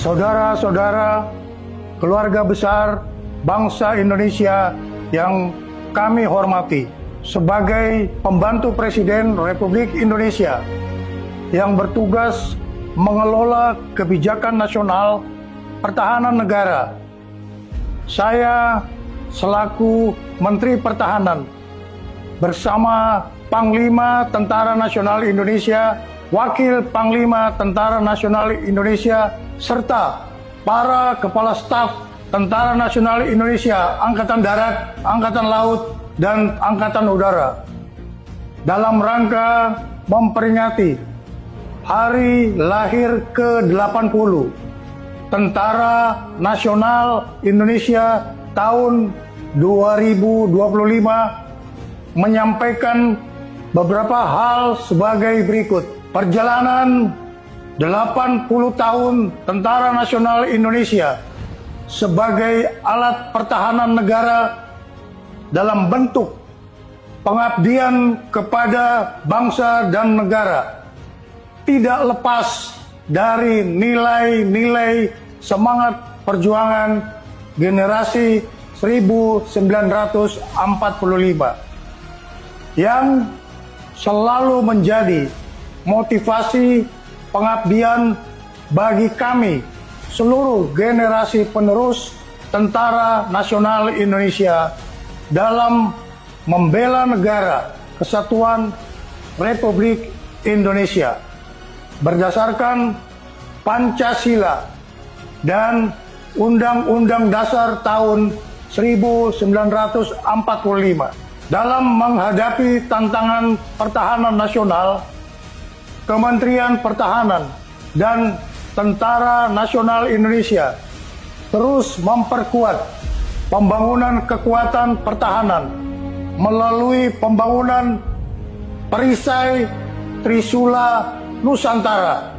saudara-saudara, keluarga besar bangsa Indonesia yang kami hormati, sebagai pembantu Presiden Republik Indonesia yang bertugas mengelola kebijakan nasional pertahanan negara, saya selaku Menteri Pertahanan bersama Panglima Tentara Nasional Indonesia, Wakil Panglima Tentara Nasional Indonesia, serta para Kepala Staf Tentara Nasional Indonesia, Angkatan Darat, Angkatan Laut, dan Angkatan Udara, dalam rangka memperingati Hari Lahir ke-80 Tentara Nasional Indonesia tahun 2025, menyampaikan beberapa hal sebagai berikut. Perjalanan 80 tahun Tentara Nasional Indonesia sebagai alat pertahanan negara dalam bentuk pengabdian kepada bangsa dan negara tidak lepas dari nilai-nilai semangat perjuangan generasi 1945 yang selalu menjadi motivasi pengabdian bagi kami seluruh generasi penerus Tentara Nasional Indonesia dalam membela negara kesatuan Republik Indonesia berdasarkan Pancasila dan Undang-Undang Dasar tahun 1945. Dalam menghadapi tantangan pertahanan nasional, Kementerian Pertahanan dan Tentara Nasional Indonesia terus memperkuat pembangunan kekuatan pertahanan melalui pembangunan perisai Trisula Nusantara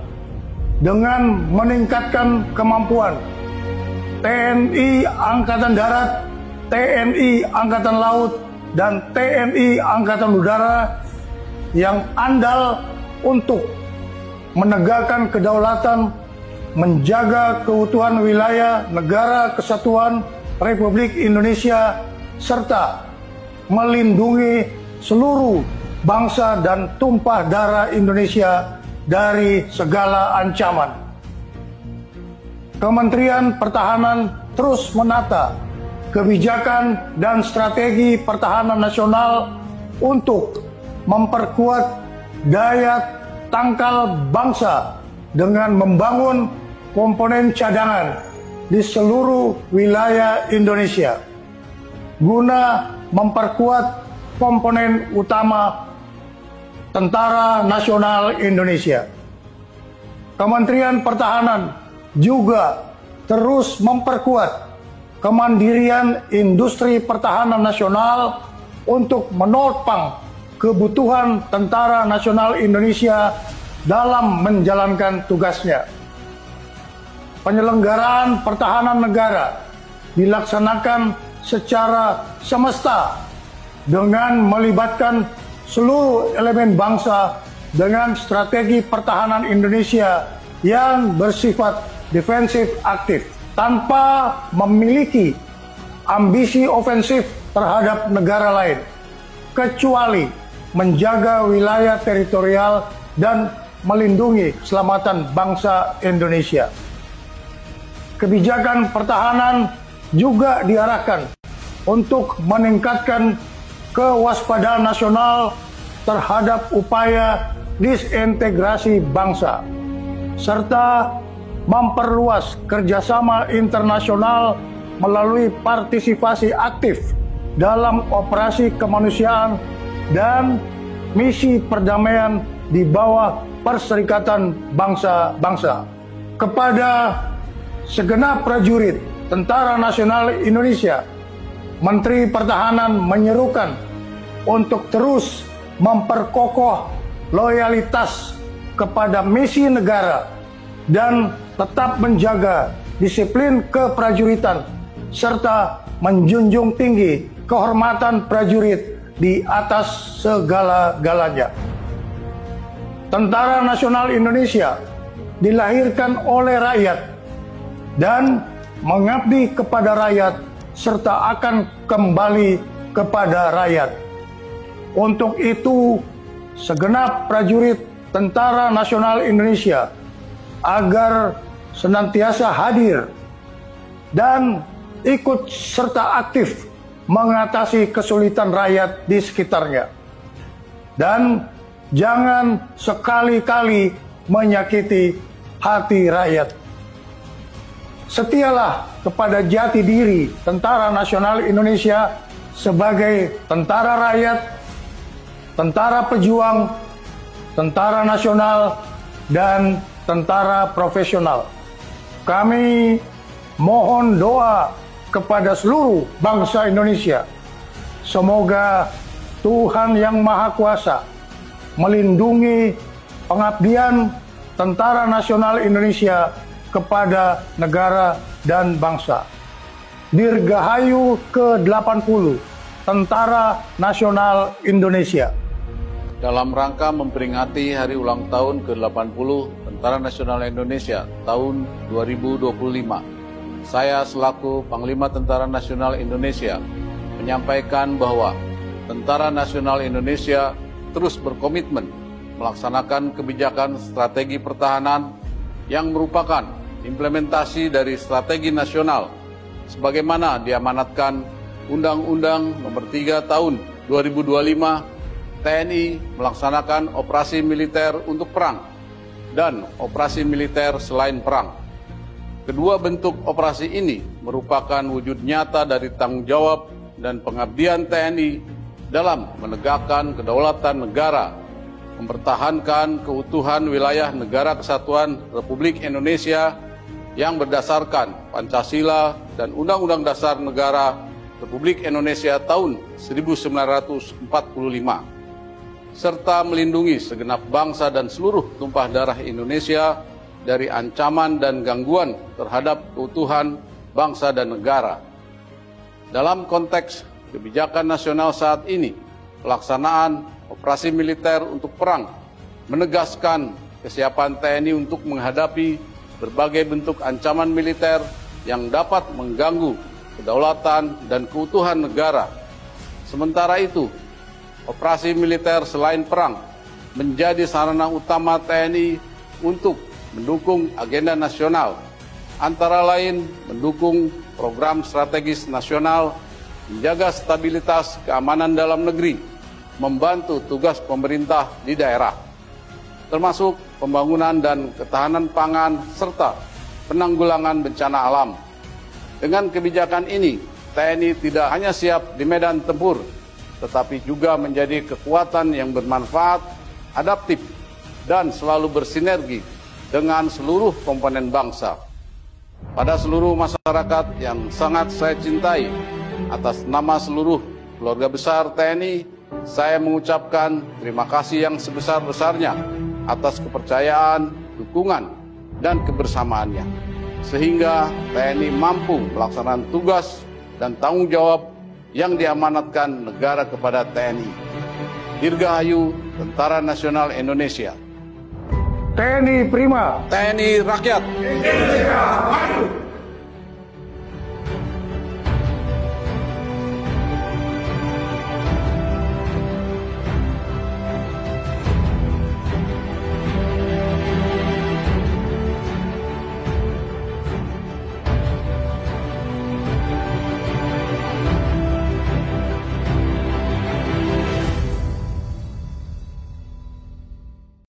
dengan meningkatkan kemampuan TNI Angkatan Darat, TNI Angkatan Laut, dan TNI Angkatan Udara yang andal untuk menegakkan kedaulatan, menjaga keutuhan wilayah negara kesatuan Republik Indonesia, serta melindungi seluruh bangsa dan tumpah darah Indonesia dari segala ancaman. Kementerian Pertahanan terus menata kebijakan dan strategi pertahanan nasional untuk memperkuat daya tangkal bangsa dengan membangun komponen cadangan di seluruh wilayah Indonesia guna memperkuat komponen utama Tentara Nasional Indonesia. Kementerian Pertahanan juga terus memperkuat kemandirian industri pertahanan nasional untuk menopang kebutuhan Tentara Nasional Indonesia dalam menjalankan tugasnya. Penyelenggaraan pertahanan negara dilaksanakan secara semesta dengan melibatkan seluruh elemen bangsa dengan strategi pertahanan Indonesia yang bersifat defensif aktif tanpa memiliki ambisi ofensif terhadap negara lain, kecuali menjaga wilayah teritorial dan melindungi keselamatan bangsa Indonesia. Kebijakan pertahanan juga diarahkan untuk meningkatkan kewaspadaan nasional terhadap upaya disintegrasi bangsa, serta memperluas kerjasama internasional melalui partisipasi aktif dalam operasi kemanusiaan dan misi perdamaian di bawah Perserikatan Bangsa-Bangsa. Kepada segenap prajurit Tentara Nasional Indonesia, Menteri Pertahanan menyerukan untuk terus memperkokoh loyalitas kepada misi negara dan tetap menjaga disiplin keprajuritan serta menjunjung tinggi kehormatan prajurit di atas segala-galanya. Tentara Nasional Indonesia dilahirkan oleh rakyat dan mengabdi kepada rakyat serta akan kembali kepada rakyat. Untuk itu, segenap prajurit Tentara Nasional Indonesia agar senantiasa hadir dan ikut serta aktif mengatasi kesulitan rakyat di sekitarnya. Dan jangan sekali-kali menyakiti hati rakyat. Setialah kepada jati diri Tentara Nasional Indonesia sebagai tentara rakyat, tentara pejuang, tentara nasional, dan tentara profesional. Kami mohon doa kepada seluruh bangsa Indonesia. Semoga Tuhan Yang Maha Kuasa melindungi pengabdian Tentara Nasional Indonesia kepada negara dan bangsa. Dirgahayu ke-80 Tentara Nasional Indonesia. Dalam rangka memperingati hari ulang tahun ke-80 Tentara Nasional Indonesia tahun 2025, saya selaku Panglima Tentara Nasional Indonesia menyampaikan bahwa Tentara Nasional Indonesia terus berkomitmen melaksanakan kebijakan strategi pertahanan yang merupakan implementasi dari strategi nasional sebagaimana diamanatkan Undang-Undang Nomor 3 Tahun 2025 TNI melaksanakan operasi militer untuk perang dan operasi militer selain perang. Kedua bentuk operasi ini merupakan wujud nyata dari tanggung jawab dan pengabdian TNI dalam menegakkan kedaulatan negara, mempertahankan keutuhan wilayah Negara Kesatuan Republik Indonesia yang berdasarkan Pancasila dan Undang-Undang Dasar Negara Republik Indonesia tahun 1945, serta melindungi segenap bangsa dan seluruh tumpah darah Indonesia dari ancaman dan gangguan terhadap keutuhan bangsa dan negara. Dalam konteks kebijakan nasional saat ini, pelaksanaan operasi militer untuk perang menegaskan kesiapan TNI untuk menghadapi berbagai bentuk ancaman militer yang dapat mengganggu kedaulatan dan keutuhan negara. Sementara itu, operasi militer selain perang menjadi sarana utama TNI untuk mendukung agenda nasional, antara lain mendukung program strategis nasional, menjaga stabilitas keamanan dalam negeri, membantu tugas pemerintah di daerah, termasuk pembangunan dan ketahanan pangan serta penanggulangan bencana alam. Dengan kebijakan ini, TNI tidak hanya siap di medan tempur, tetapi juga menjadi kekuatan yang bermanfaat, adaptif, dan selalu bersinergi dengan seluruh komponen bangsa. Pada seluruh masyarakat yang sangat saya cintai, atas nama seluruh keluarga besar TNI, saya mengucapkan terima kasih yang sebesar-besarnya atas kepercayaan, dukungan, dan kebersamaannya, sehingga TNI mampu melaksanakan tugas dan tanggung jawab yang diamanatkan negara kepada TNI. Dirgahayu Tentara Nasional Indonesia. TNI Prima. TNI Rakyat. Indonesia Maju.